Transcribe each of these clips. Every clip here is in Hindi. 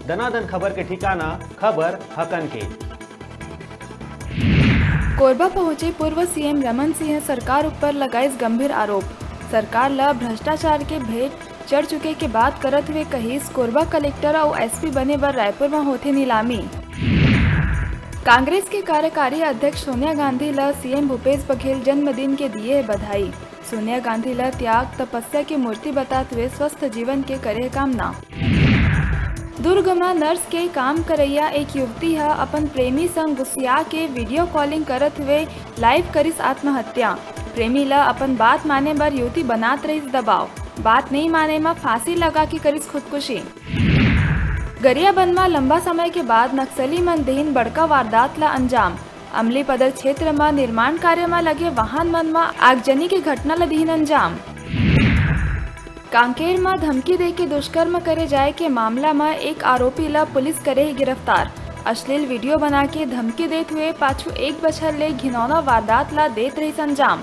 दनादन खबर के ठिकाना खबर हकन के। कोरबा पहुंचे पूर्व सीएम रमन सिंह सरकार ऊपर लगाइस गंभीर आरोप। सरकार ला भ्रष्टाचार के भेंट चढ़ चुके के बात करत हुए कहिस कोरबा कलेक्टर और एसपी बने बर रायपुर में होते नीलामी। कांग्रेस के कार्यकारी अध्यक्ष सोनिया गांधी ला सीएम भूपेश बघेल जन्मदिन के दिए बधाई। सोनिया गांधी ला त्याग तपस्या की मूर्ति बताते हुए स्वस्थ जीवन के करे कामना। दुर्ग में नर्स के काम करैया एक युवती है अपन प्रेमी संग गुस्सिया के वीडियो कॉलिंग करत हुए लाइव करिस आत्महत्या। प्रेमी ला अपन बात माने बर युवती बनात रही दबाव, बात नहीं माने में फांसी लगा के करिस खुदकुशी। गरियाबंद में लंबा समय के बाद नक्सली मन देहिन बड़का वारदात ला अंजाम। अमली पदर क्षेत्र में निर्माण कार्य में लगे वाहन मन में आगजनी के घटना ला देहिन अंजाम। कांकेर में धमकी दे के दुष्कर्म करे जाए के मामला में एक आरोपी ला पुलिस करे ही गिरफ्तार। अश्लील वीडियो बना के धमकी देते हुए पाछू एक बछर ले घिनौना वारदात ला देत रही अंजाम।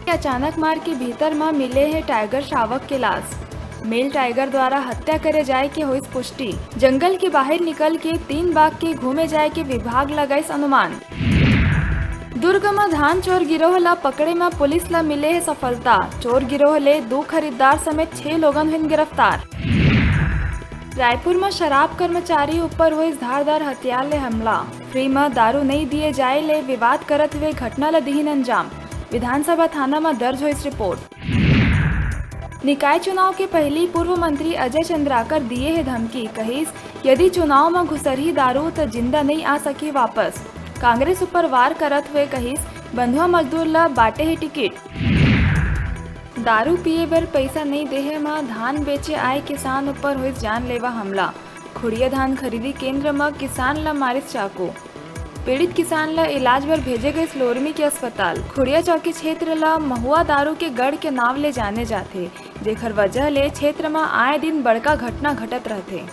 अचानक मार के भीतर में मिले है टाइगर शावक के लाश। मेल टाइगर द्वारा हत्या करे जाए के हुई पुष्टि। जंगल के बाहर निकल के 3 बाघ के घूमे जाए के विभाग लगाइस अनुमान। दुर्ग में धान चोर गिरोह ला पकड़े में पुलिस ला मिले है सफलता। चोर गिरोह ले 2 खरीदार समेत 6 लोगन हुए गिरफ्तार। रायपुर में शराब कर्मचारी ऊपर हुई धारदार हथियार ले हमला। फ्री में दारू नहीं दिए जाए ले विवाद करत हुए घटना ला दीहिन अंजाम। विधानसभा थाना में दर्ज हुई रिपोर्ट। निकाय चुनाव के पहली पूर्व मंत्री अजय चंद्राकर दिए है धमकी। कहिस यदि चुनाव में घुसरही दारू तो जिंदा नहीं आ सकी वापस। कांग्रेस ऊपर वार करत हुए कहिस बंधुआ मजदूर ला बाटे ही टिकट। दारू पिए बर पैसा नहीं देहे में धान बेचे आए किसान ऊपर हुई जानलेवा हमला। खुड़िया धान खरीदी केंद्र में किसान ला मारिस चाकू। पीड़ित किसान ला इलाज बर भेजे गए लोरमी के अस्पताल। खुड़िया चौकी क्षेत्र ला महुआ दारू के गढ़ के नाम ले जाने जाते, जेकर वजह ले क्षेत्र में आए दिन बड़का घटना घटत रहते।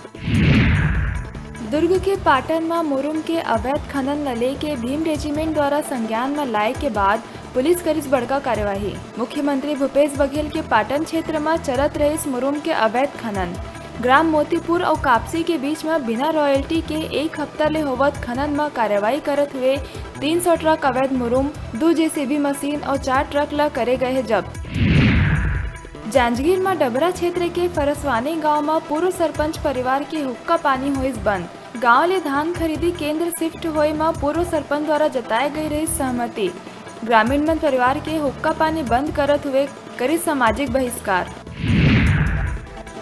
दुर्ग के पाटन में मुरुम के अवैध खनन लले के भीम रेजिमेंट द्वारा संज्ञान में लाए के बाद पुलिस करिस बड़का कार्यवाही। मुख्यमंत्री भूपेश बघेल के पाटन क्षेत्र में चलत रहिस मुरुम के अवैध खनन। ग्राम मोतीपुर और कापसी के बीच में बिना रॉयल्टी के 1 हफ्ता ले होवत खनन में कार्रवाई करत हुए 300 ट्रक अवैध मुरुम, 2 जेसीबी मशीन और 4 ट्रक ला करे गए है जब्त। जांजगीर में डबरा क्षेत्र के फरसवानी गांव में पूर्व सरपंच परिवार के हुक्का पानी हुई बंद। गांव ले धान खरीदी केंद्र शिफ्ट हुए में पूर्व सरपंच द्वारा जताए गई रही सहमति। ग्रामीण मन परिवार के हुक्का पानी बंद करत हुए करी सामाजिक बहिष्कार।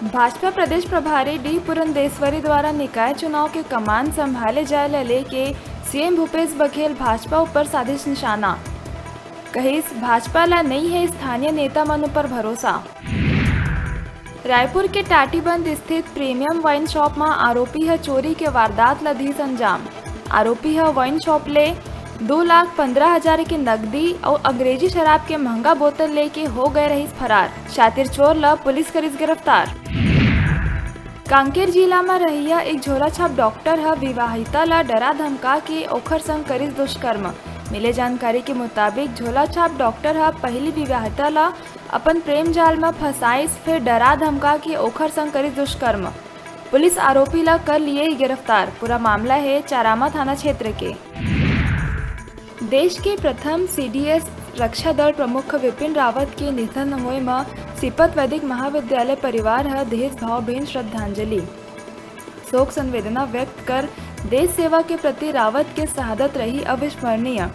भाजपा प्रदेश प्रभारी डी पुरंदेश्वरी द्वारा निकाय चुनाव के कमान संभाले जाए लेके सीएम भूपेश बघेल भाजपा ऊपर साधिश निशाना। कहिस भाजपा ला नहीं है स्थानीय नेता मन पर भरोसा। रायपुर के टाटीबंद स्थित प्रीमियम वाइन शॉप में आरोपी है चोरी के वारदात ला दी अंजाम। आरोपी है वाइन शॉप ले 2,15,000 की नकदी और अंग्रेजी शराब के महंगा बोतल लेके हो गए रही फरार। शातिर चोर ला पुलिस करिस गिरफ्तार। कांकेर जिला में रहिया एक झोला छाप डॉक्टर है विवाहिता ला डरा धमका के ओखर संग करिस दुष्कर्म। मिले जानकारी के मुताबिक झोला छाप डॉक्टर है पहली विवाहिता ला अपन प्रेम जाल में फंसाइस, फिर डरा धमका के ओखर संग करिस दुष्कर्म। पुलिस आरोपी ला कर लिए ही गिरफ्तार। पूरा मामला है चारामा थाना क्षेत्र के। देश के प्रथम सीडीएस रक्षा दल प्रमुख विपिन रावत के निधन हुए में सिपत वैदिक महाविद्यालय परिवार है देश भावभीनी श्रद्धांजलि। शोक संवेदना व्यक्त कर देश सेवा के प्रति रावत के शहादत रही अविस्मरणीय।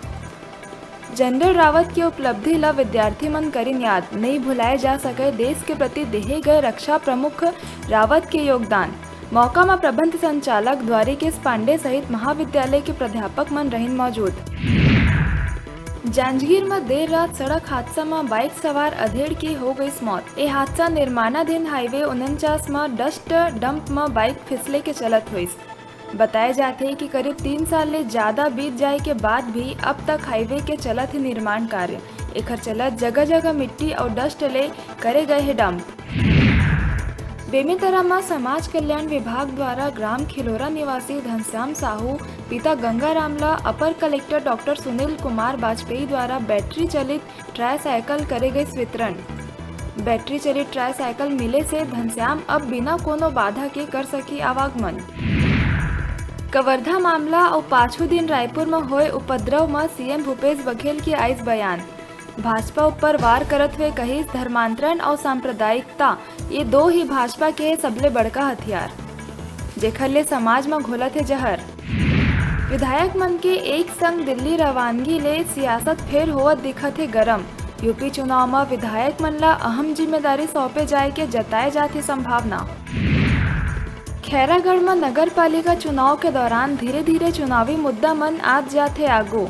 जनरल रावत की उपलब्धि ला विद्यार्थी मन करिन याद, नहीं भुलाए जा सके देश के प्रति देहे गए रक्षा प्रमुख रावत के योगदान। मौका में प्रबंध संचालक द्वारिकेश पांडे सहित महाविद्यालय के प्राध्यापक मन रहिन मौजूद। जांजगीर में देर रात सड़क हादसा में बाइक सवार अधेड़ की हो गई मौत। ये हादसा निर्माणाधीन हाईवे 49 में डस्ट डंप में बाइक फिसले के चलत हुई। बताए जाते हैं कि करीब 3 साल ले ज्यादा बीत जाए के बाद भी अब तक हाईवे के चलत ही निर्माण कार्य। एकर चलत जगह जगह मिट्टी और डस्ट ले करे गए है डंप। बेमेतरा में समाज कल्याण विभाग द्वारा ग्राम खिलोरा निवासी घनश्याम साहू पिता गंगाराम ला अपर कलेक्टर डॉक्टर सुनील कुमार वाजपेयी द्वारा बैटरी चलित ट्राईसाइकिल करे गए वितरण। बैटरी चली ट्राईसाइकिल मिले से घनश्याम अब बिना कोनो बाधा के कर सकी आवागमन। कवर्धा मामला और पांचवें दिन रायपुर में हुए उपद्रव में सीएम भूपेश बघेल की आइस बयान। भाजपा ऊपर वार करत हुए कही धर्मांतरण और सांप्रदायिकता ये दो ही भाजपा के सबले बड़का हथियार, जेखर ले समाज में घोलत है जहर। विधायक मन के एक संग दिल्ली रवानगी ले सियासत फेर होवत दिखत है गरम। यूपी चुनाव में विधायक मन ला अहम जिम्मेदारी सौंपे जाए के जताए जाती संभावना। खैरागढ़ में नगर पालिका चुनाव के दौरान धीरे धीरे चुनावी मुद्दा मन आज जाते आगू।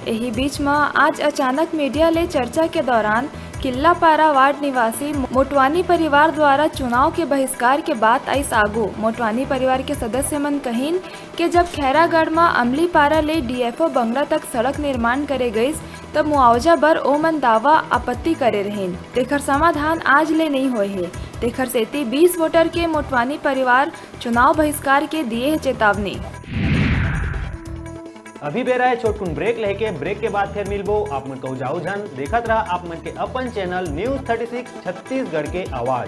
यही बीच में आज अचानक मीडिया ले चर्चा के दौरान किल्लापारा वार्ड निवासी मोटवानी परिवार द्वारा चुनाव के बहिष्कार के बात आई आगू। मोटवानी परिवार के सदस्य मन कहीन कि जब खैरागढ़ में अमलीपारा ले डीएफओ बंगला तक सड़क निर्माण करे गई तब मुआवजा बर ओमन दावा आपत्ति करे रहें, तेखर समाधान आज ले नहीं होए है। तेखर सेती 20 वोटर के मोटवानी परिवार चुनाव बहिष्कार के दिए है चेतावनी। अभी बेरा है छोटकुन ब्रेक लेके, ब्रेक के बाद फिर मिलबो। आप मन को जाओ जन देखत रहा आप मन के अपन चैनल न्यूज 36 छत्तीसगढ़ के आवाज।